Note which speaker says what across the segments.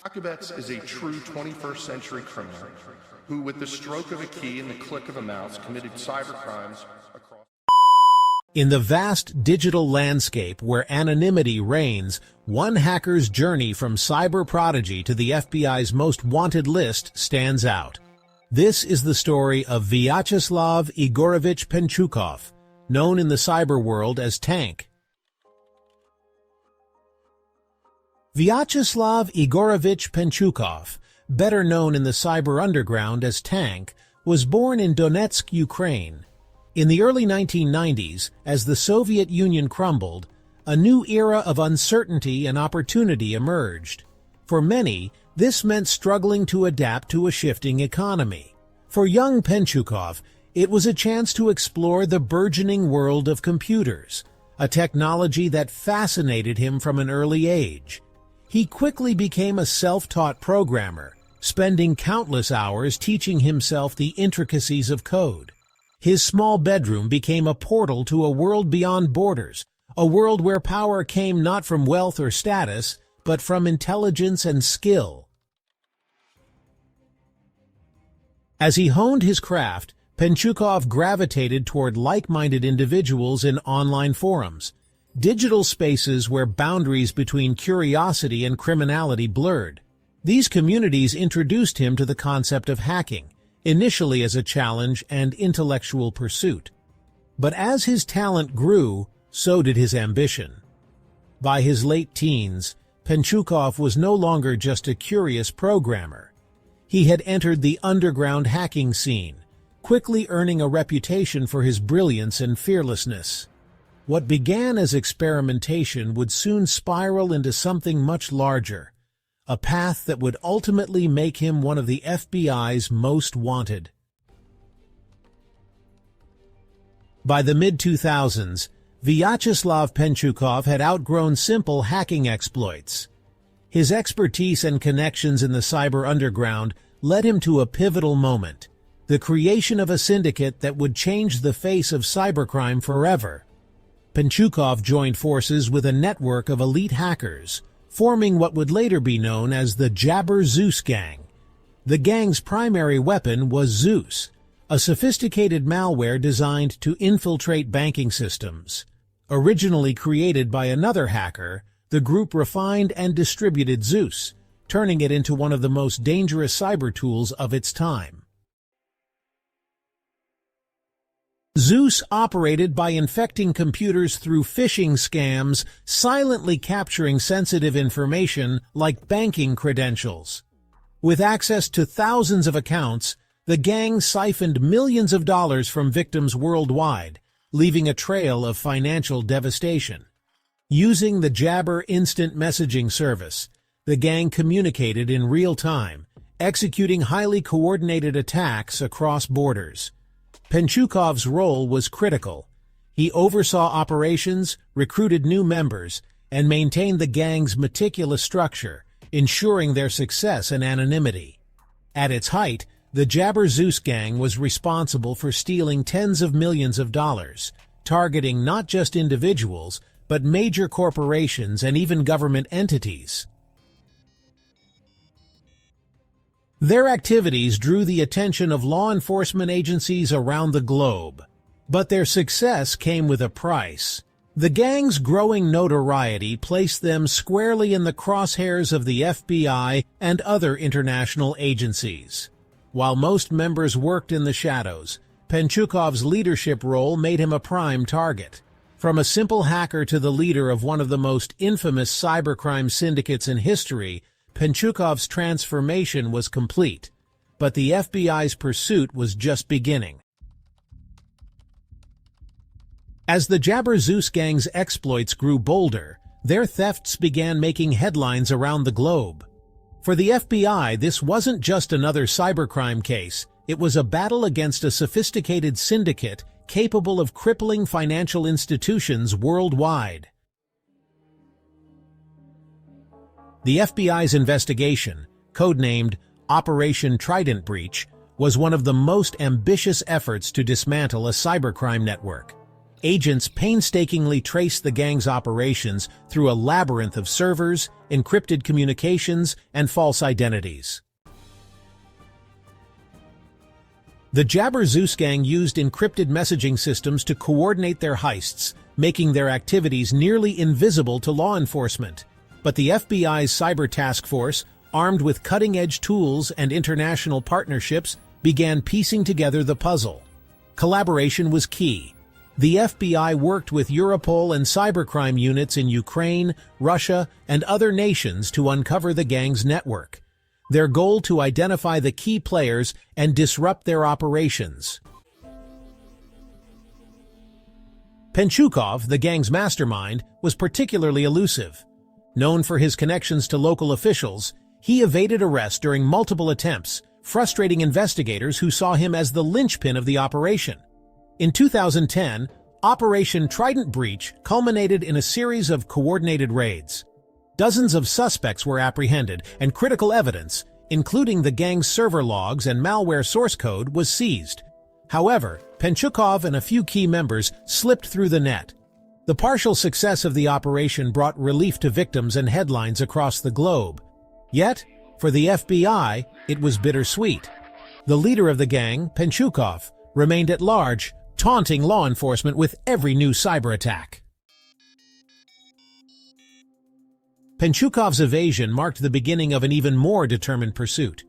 Speaker 1: Jakubets is a true 21st century criminal who, with the stroke of a key and the click of a mouse, committed cybercrimes across.
Speaker 2: In the vast digital landscape where anonymity reigns, one hacker's journey from cyber prodigy to the FBI's most wanted list stands out. This is the story of Vyacheslav Igorovich Penchukov, known in the cyber world as Tank. Vyacheslav Igorovich Penchukov, better known in the cyber underground as Tank, was born in Donetsk, Ukraine. In the early 1990s, as the Soviet Union crumbled, a new era of uncertainty and opportunity emerged. For many, this meant struggling to adapt to a shifting economy. For young Penchukov, it was a chance to explore the burgeoning world of computers, a technology that fascinated him from an early age. He quickly became a self-taught programmer, spending countless hours teaching himself the intricacies of code. His small bedroom became a portal to a world beyond borders, a world where power came not from wealth or status, but from intelligence and skill. As he honed his craft, Penchukov gravitated toward like-minded individuals in online forums, digital spaces where boundaries between curiosity and criminality blurred. These communities introduced him to the concept of hacking, initially as a challenge and intellectual pursuit. But as his talent grew, so did his ambition. By his late teens, Penchukov was no longer just a curious programmer. He had entered the underground hacking scene, quickly earning a reputation for his brilliance and fearlessness. What began as experimentation would soon spiral into something much larger, a path that would ultimately make him one of the FBI's most wanted. By the mid-2000s, Vyacheslav Penchukov had outgrown simple hacking exploits. His expertise and connections in the cyber underground led him to a pivotal moment, the creation of a syndicate that would change the face of cybercrime forever. Penchukov joined forces with a network of elite hackers, forming what would later be known as the Jabber Zeus Gang. The gang's primary weapon was Zeus, a sophisticated malware designed to infiltrate banking systems. Originally created by another hacker, the group refined and distributed Zeus, turning it into one of the most dangerous cyber tools of its time. Zeus operated by infecting computers through phishing scams, silently capturing sensitive information like banking credentials. With access to thousands of accounts, the gang siphoned millions of dollars from victims worldwide, leaving a trail of financial devastation. Using the Jabber instant messaging service, the gang communicated in real time, executing highly coordinated attacks across borders. Penchukov's role was critical. He oversaw operations, recruited new members, and maintained the gang's meticulous structure, ensuring their success and anonymity. At its height, the Jabber Zeus Gang was responsible for stealing tens of millions of dollars, targeting not just individuals, but major corporations and even government entities. Their activities drew the attention of law enforcement agencies around the globe. But their success came with a price. The gang's growing notoriety placed them squarely in the crosshairs of the FBI and other international agencies. While most members worked in the shadows, Penchukov's leadership role made him a prime target. From a simple hacker to the leader of one of the most infamous cybercrime syndicates in history, Penchukov's transformation was complete, but the FBI's pursuit was just beginning. As the Jabber Zeus Gang's exploits grew bolder, their thefts began making headlines around the globe. For the FBI, this wasn't just another cybercrime case, it was a battle against a sophisticated syndicate capable of crippling financial institutions worldwide. The FBI's investigation, codenamed Operation Trident Breach, was one of the most ambitious efforts to dismantle a cybercrime network. agents painstakingly traced the gang's operations through a labyrinth of servers, encrypted communications, and false identities. The Jabber Zeus Gang used encrypted messaging systems to coordinate their heists, making their activities nearly invisible to law enforcement. But the FBI's cyber task force, armed with cutting-edge tools and international partnerships, began piecing together the puzzle. Collaboration was key. The FBI worked with Europol and cybercrime units in Ukraine, Russia, and other nations to uncover the gang's network. Their goal to identify the key players and disrupt their operations. Penchukov, the gang's mastermind, was particularly elusive. Known for his connections to local officials, he evaded arrest during multiple attempts, frustrating investigators who saw him as the linchpin of the operation. In 2010, Operation Trident Breach culminated in a series of coordinated raids. Dozens of suspects were apprehended, and critical evidence, including the gang's server logs and malware source code, was seized. However, Penchukov and a few key members slipped through the net. The partial success of the operation brought relief to victims and headlines across the globe. Yet, for the FBI, it was bittersweet. The leader of the gang, Penchukov, remained at large, taunting law enforcement with every new cyber attack. Penchukov's evasion marked the beginning of an even more determined pursuit.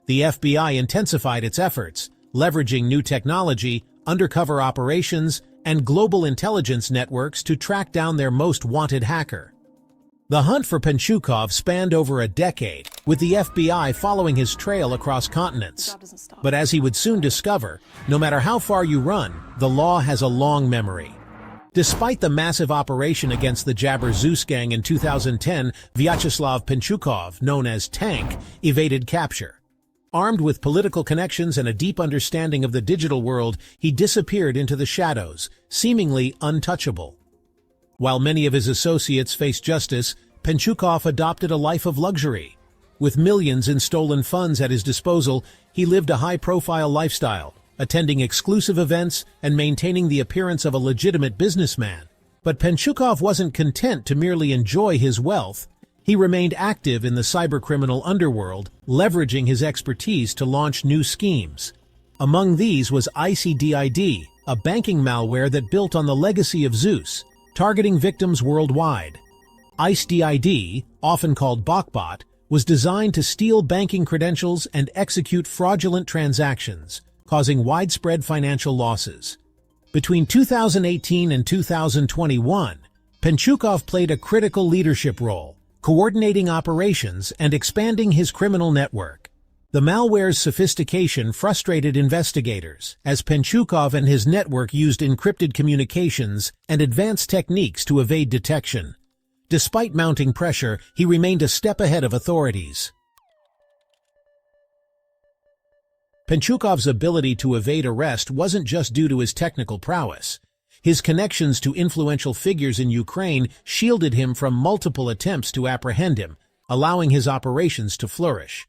Speaker 2: The FBI intensified its efforts, leveraging new technology, undercover operations, and global intelligence networks to track down their most wanted hacker. The hunt for Penchukov spanned over a decade, with the FBI following his trail across continents. But as he would soon discover, no matter how far you run, the law has a long memory. Despite the massive operation against the Jabber Zeus Gang in 2010, Vyacheslav Penchukov, known as Tank, evaded capture. Armed with political connections and a deep understanding of the digital world, he disappeared into the shadows, seemingly untouchable. While many of his associates faced justice, Penchukov adopted a life of luxury. With millions in stolen funds at his disposal, he lived a high-profile lifestyle, attending exclusive events and maintaining the appearance of a legitimate businessman. But Penchukov wasn't content to merely enjoy his wealth. He remained active in the cybercriminal underworld, leveraging his expertise to launch new schemes. Among these was ICDID, a banking malware that built on the legacy of Zeus, targeting victims worldwide. ICDID, often called Bokbot, was designed to steal banking credentials and execute fraudulent transactions, causing widespread financial losses. Between 2018 and 2021, Penchukov played a critical leadership role, coordinating operations and expanding his criminal network. The malware's sophistication frustrated investigators, as Penchukov and his network used encrypted communications and advanced techniques to evade detection. Despite mounting pressure, he remained a step ahead of authorities. Penchukov's ability to evade arrest wasn't just due to his technical prowess. His connections to influential figures in Ukraine shielded him from multiple attempts to apprehend him, allowing his operations to flourish.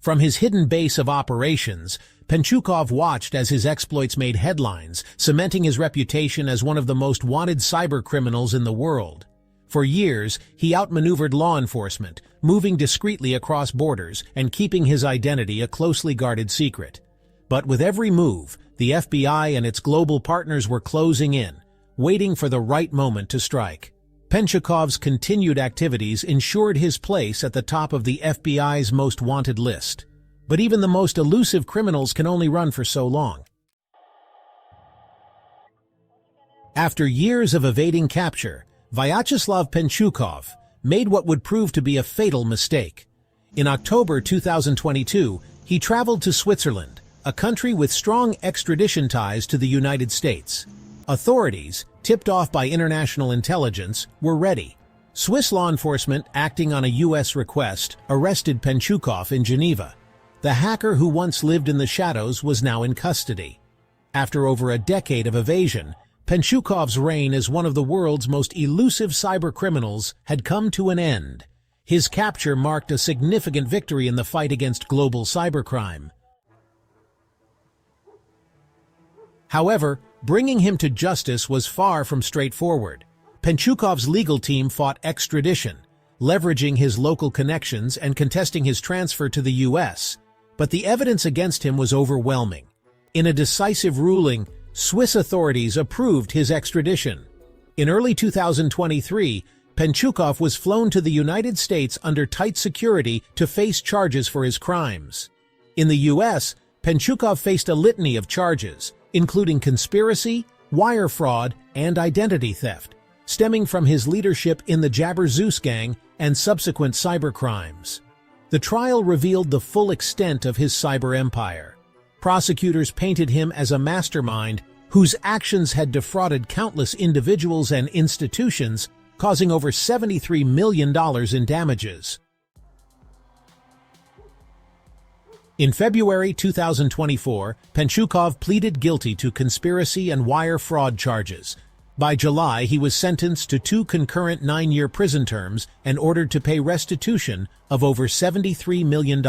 Speaker 2: From his hidden base of operations, Penchukov watched as his exploits made headlines, cementing his reputation as one of the most wanted cybercriminals in the world. For years, he outmaneuvered law enforcement, moving discreetly across borders and keeping his identity a closely guarded secret. But with every move, the FBI and its global partners were closing in, waiting for the right moment to strike. Penchukov's continued activities ensured his place at the top of the FBI's most wanted list. But even the most elusive criminals can only run for so long. After years of evading capture, Vyacheslav Penchukov made what would prove to be a fatal mistake. In October 2022, he traveled to Switzerland, a country with strong extradition ties to the United States. Authorities, tipped off by international intelligence, were ready. Swiss law enforcement, acting on a U.S. request, arrested Penchukov in Geneva. The hacker who once lived in the shadows was now in custody. After over a decade of evasion, Penchukov's reign as one of the world's most elusive cybercriminals had come to an end. His capture marked a significant victory in the fight against global cybercrime. However, bringing him to justice was far from straightforward. Penchukov's legal team fought extradition, leveraging his local connections and contesting his transfer to the U.S., but the evidence against him was overwhelming. In a decisive ruling, Swiss authorities approved his extradition. In early 2023, Penchukov was flown to the United States under tight security to face charges for his crimes. In the U.S., Penchukov faced a litany of charges, including conspiracy, wire fraud, and identity theft, stemming from his leadership in the Jabber Zeus Gang and subsequent cybercrimes. The trial revealed the full extent of his cyber empire. Prosecutors painted him as a mastermind whose actions had defrauded countless individuals and institutions, causing over $73 million in damages. In February 2024, Penchukov pleaded guilty to conspiracy and wire fraud charges. By July, he was sentenced to 2 concurrent 9-year prison terms and ordered to pay restitution of over $73 million.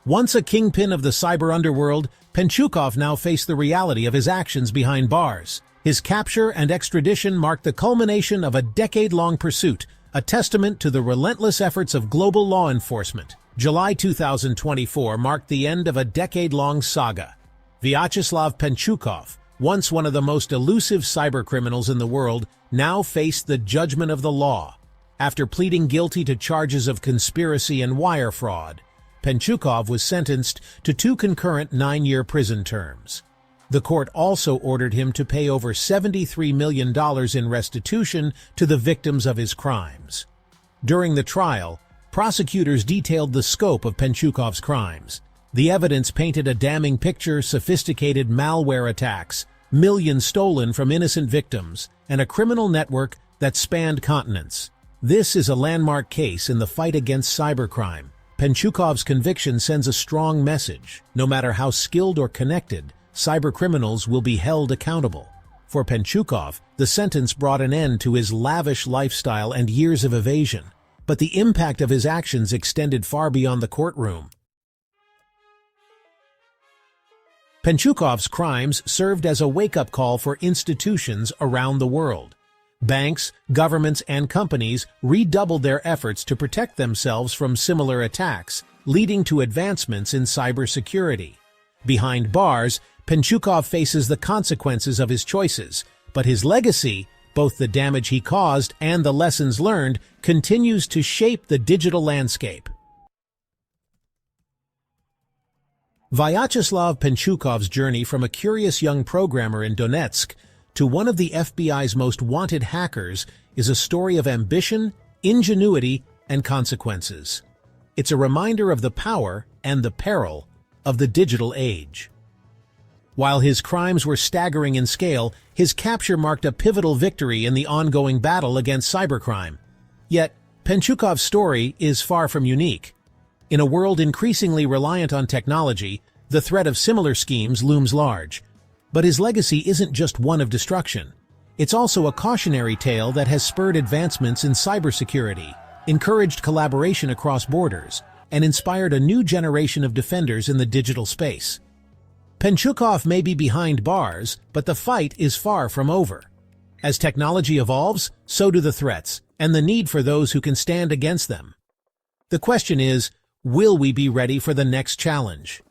Speaker 2: Once a kingpin of the cyber underworld, Penchukov now faced the reality of his actions behind bars. His capture and extradition marked the culmination of a decade-long pursuit, a testament to the relentless efforts of global law enforcement. July 2024 marked the end of a decade-long saga. Vyacheslav Penchukov, once one of the most elusive cybercriminals in the world, now faced the judgment of the law. After pleading guilty to charges of conspiracy and wire fraud, Penchukov was sentenced to 2 concurrent 9-year prison terms. The court also ordered him to pay over $73 million in restitution to the victims of his crimes. During the trial, prosecutors detailed the scope of Penchukov's crimes. The evidence painted a damning picture: sophisticated malware attacks, millions stolen from innocent victims, and a criminal network that spanned continents. This is a landmark case in the fight against cybercrime. Penchukov's conviction sends a strong message. No matter how skilled or connected, cybercriminals will be held accountable. For Penchukov, the sentence brought an end to his lavish lifestyle and years of evasion, but the impact of his actions extended far beyond the courtroom. Penchukov's crimes served as a wake-up call for institutions around the world. Banks, governments, and companies redoubled their efforts to protect themselves from similar attacks, leading to advancements in cybersecurity. Behind bars, Penchukov faces the consequences of his choices, but his legacy, both the damage he caused and the lessons learned, continues to shape the digital landscape. Vyacheslav Penchukov's journey from a curious young programmer in Donetsk to one of the FBI's most wanted hackers is a story of ambition, ingenuity, and consequences. It's a reminder of the power and the peril of the digital age. While his crimes were staggering in scale, his capture marked a pivotal victory in the ongoing battle against cybercrime. Yet, Penchukov's story is far from unique. In a world increasingly reliant on technology, the threat of similar schemes looms large. But his legacy isn't just one of destruction. It's also a cautionary tale that has spurred advancements in cybersecurity, encouraged collaboration across borders, and inspired a new generation of defenders in the digital space. Penchukov may be behind bars, but the fight is far from over. As technology evolves, so do the threats, and the need for those who can stand against them. The question is, will we be ready for the next challenge?